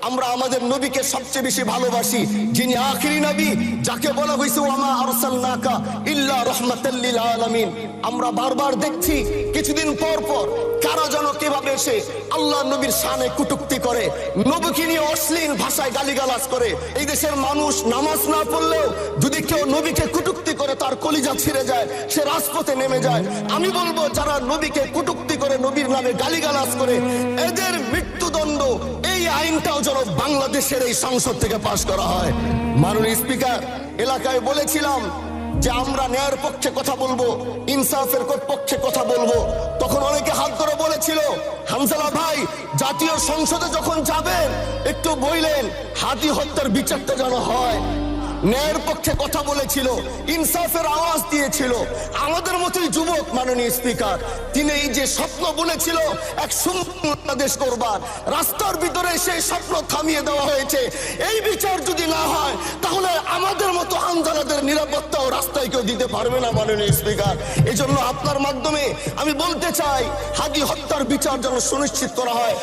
আমরা আমাদের নবীকে সবচেয়ে বেশি ভালোবাসি, যিনি আখিরি নবী, যাকে বলা হয়েছে ওয়ামা আরসালনাকা ইল্লা রাহমাতাল লিল আলামিন। আমরা বারবার দেখছি কিছুদিন পর পর কারা যেন কিভাবে এসে আল্লাহ নবীর শানে কটূক্তি করে, নবীকে নিয়ে অশ্লীল ভাষায় গালিগালাজ করে। এই দেশের মানুষ নামাজ না পড়লেও যদি কেউ নবীকে কটূক্তি করে তার কলিজা ছিঁড়ে যায়, সে রাজপথে নেমে যায়। আমি বলবো যারা নবীকে কটূক্তি করে, নবীর নামে গালিগালাজ করে, এদের মৃত্যুদণ্ড, এই আইনটাও যেন বাংলাদেশের এই সংসদ থেকে পাশ করা হয়। মাননীয় স্পিকার, এলাকায় বলেছিলাম যে আমরা ন্যায়ের পক্ষে কথা বলবো, ইনসাফের পক্ষে কথা বলবো। তখন অনেকে হাত ধরে বলেছিল, হামজালা ভাই জাতীয় সংসদে যখন যাবেন একটু বললেন হাতি হত্যার বিচারটা যেন হয়। ন্যায়ের পক্ষে কথা বলেছিল, ইনসাফের আওয়াজ দিয়েছিল। আমাদের মতোই যুবক মাননীয় স্পিকার, তিনি এই যে স্বপ্ন বুনেছিল এক সুন্দর বাংলাদেশ করবার, রাস্তার ভিতরে সেই স্বপ্ন থামিয়ে দেওয়া হয়েছে। এই বিচার যদি না হয় তাহলে আমাদের মতো হামজালাদের নিরাপত্তাও রাস্তায় কেউ দিতে পারবে না মাননীয় স্পিকার। এই জন্য আপনার মাধ্যমে আমি বলতে চাই, হাদি হত্যার বিচার যেন সুনিশ্চিত করা হয়।